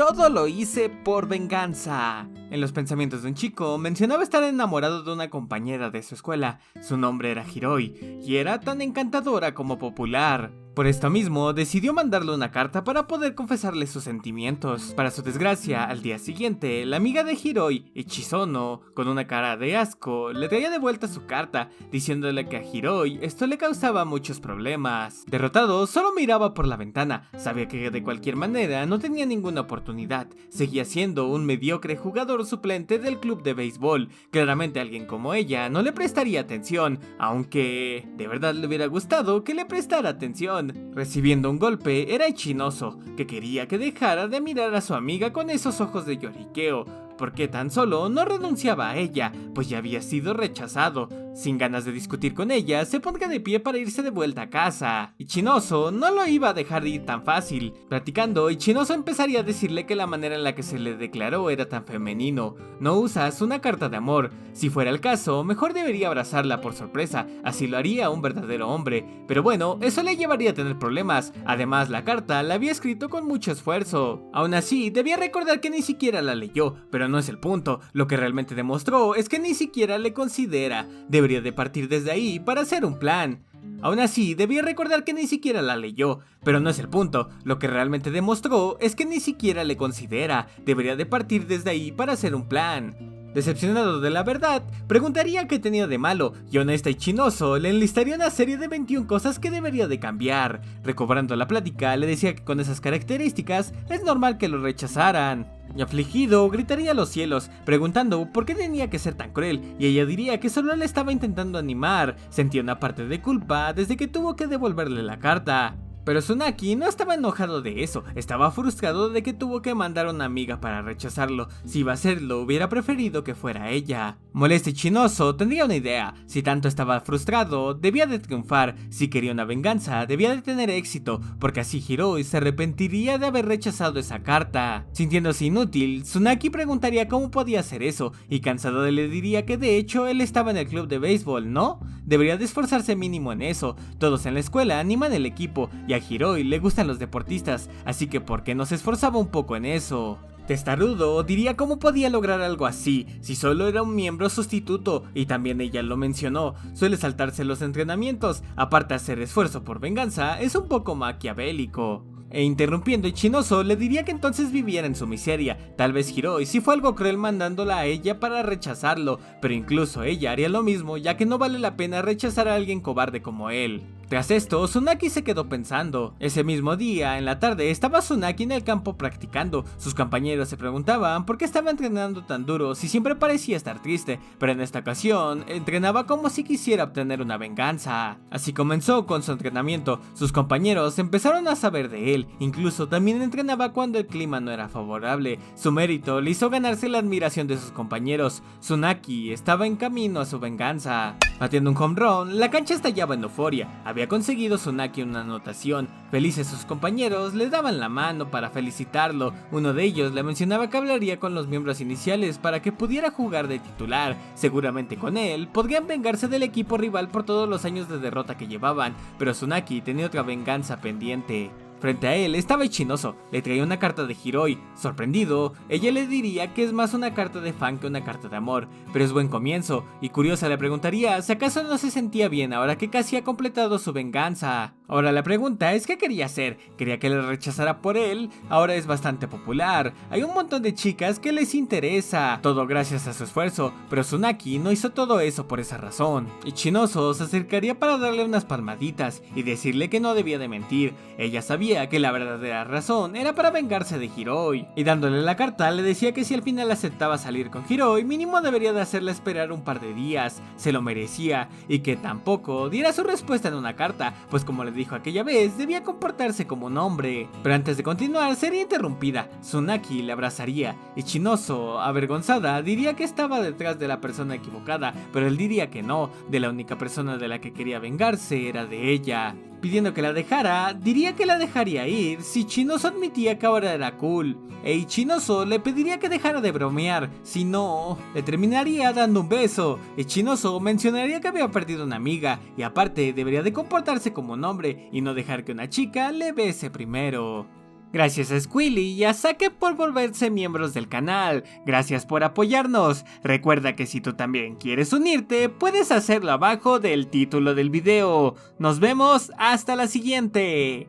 Todo lo hice por venganza. En los pensamientos de un chico, mencionaba estar enamorado de una compañera de su escuela. Su nombre era Hiroi, y era tan encantadora como popular. Por esto mismo, decidió mandarle una carta para poder confesarle sus sentimientos. Para su desgracia, al día siguiente, la amiga de Hiroi, Ichizono, con una cara de asco, le traía de vuelta su carta, diciéndole que a Hiroi esto le causaba muchos problemas. Derrotado, solo miraba por la ventana, sabía que de cualquier manera no tenía ninguna oportunidad, seguía siendo un mediocre jugador suplente del club de béisbol. Claramente alguien como ella no le prestaría atención, aunque de verdad le hubiera gustado que le prestara atención. Recibiendo un golpe era Ichinoso, que quería que dejara de mirar a su amiga con esos ojos de lloriqueo, porque tan solo no renunciaba a ella, pues ya había sido rechazado. Sin ganas de discutir con ella, se ponía de pie para irse de vuelta a casa. Ichinoso no lo iba a dejar ir tan fácil. Platicando, Ichinoso empezaría a decirle que la manera en la que se le declaró era tan femenino. No usas una carta de amor. Si fuera el caso, mejor debería abrazarla por sorpresa, así lo haría un verdadero hombre. Pero bueno, eso le llevaría a tener problemas. Además, la carta la había escrito con mucho esfuerzo. Aún así, debía recordar que ni siquiera la leyó, pero no es el punto. Lo que realmente demostró es que ni siquiera le considera. Debería de partir desde ahí para hacer un plan. Aún así, debía recordar que ni siquiera la leyó, pero no es el punto. Lo que realmente demostró es que ni siquiera le considera. Debería de partir desde ahí para hacer un plan. Decepcionado de la verdad, preguntaría qué tenía de malo, y honesta y Ichinoso le enlistaría una serie de 21 cosas que debería de cambiar. Recobrando la plática, le decía que con esas características es normal que lo rechazaran. Y afligido, gritaría a los cielos, preguntando por qué tenía que ser tan cruel, y ella diría que solo le estaba intentando animar. Sentía una parte de culpa desde que tuvo que devolverle la carta. Pero Tsunaki no estaba enojado de eso, estaba frustrado de que tuvo que mandar a una amiga para rechazarlo. Si iba a hacerlo, hubiera preferido que fuera ella. Molesto y Ichinoso tendría una idea. Si tanto estaba frustrado, debía de triunfar. Si quería una venganza, debía de tener éxito, porque así Hiroi se arrepentiría de haber rechazado esa carta. Sintiéndose inútil, Tsunaki preguntaría cómo podía hacer eso, y cansado le diría que de hecho él estaba en el club de béisbol, ¿no? Debería de esforzarse mínimo en eso. Todos en la escuela animan el equipo, y a Hiroi le gustan los deportistas, así que ¿por qué no se esforzaba un poco en eso? Testarudo diría cómo podía lograr algo así, si solo era un miembro sustituto, y también ella lo mencionó, suele saltarse los entrenamientos, aparte hacer esfuerzo por venganza, es un poco maquiavélico. E interrumpiendo Ichinoso le diría que entonces viviera en su miseria. Tal vez Hiroi sí fue algo cruel mandándola a ella para rechazarlo, pero incluso ella haría lo mismo, ya que no vale la pena rechazar a alguien cobarde como él. Tras esto, Tsunaki se quedó pensando. Ese mismo día, en la tarde, estaba Tsunaki en el campo practicando. Sus compañeros se preguntaban por qué estaba entrenando tan duro si siempre parecía estar triste, pero en esta ocasión, entrenaba como si quisiera obtener una venganza. Así comenzó con su entrenamiento. Sus compañeros empezaron a saber de él, incluso también entrenaba cuando el clima no era favorable. Su mérito le hizo ganarse la admiración de sus compañeros. Tsunaki estaba en camino a su venganza. Batiendo un home run, la cancha estallaba en euforia. Había conseguido Tsunaki una anotación. Felices sus compañeros le daban la mano para felicitarlo. Uno de ellos le mencionaba que hablaría con los miembros iniciales para que pudiera jugar de titular. Seguramente con él podrían vengarse del equipo rival por todos los años de derrota que llevaban, pero Tsunaki tenía otra venganza pendiente. Frente a él estaba Ichinoso, le traía una carta de Hiroi. Sorprendido, ella le diría que es más una carta de fan que una carta de amor, pero es buen comienzo, y curiosa le preguntaría si acaso no se sentía bien ahora que casi ha completado su venganza. Ahora la pregunta es qué quería hacer, quería que le rechazara por él, ahora es bastante popular, hay un montón de chicas que les interesa, todo gracias a su esfuerzo, pero Tsunaki no hizo todo eso por esa razón. Ichinoso se acercaría para darle unas palmaditas y decirle que no debía de mentir, ella sabía que la verdadera razón era para vengarse de Hiroi, y dándole la carta le decía que si al final aceptaba salir con Hiroi, mínimo debería de hacerla esperar un par de días, se lo merecía, y que tampoco diera su respuesta en una carta, pues como le dijo aquella vez, debía comportarse como un hombre. Pero antes de continuar sería interrumpida, Tsunaki le abrazaría, Ichinoso, avergonzada, diría que estaba detrás de la persona equivocada, pero él diría que no, de la única persona de la que quería vengarse era de ella. Pidiendo que la dejara, diría que la dejaría ir si Ichinoso admitía que ahora era cool. E Ichinoso le pediría que dejara de bromear, si no, le terminaría dando un beso. Ichinoso mencionaría que había perdido una amiga, y aparte debería de comportarse como un hombre y no dejar que una chica le bese primero. Gracias a Squilly y a Sake por volverse miembros del canal. Gracias por apoyarnos. Recuerda que si tú también quieres unirte, puedes hacerlo abajo del título del video. Nos vemos hasta la siguiente.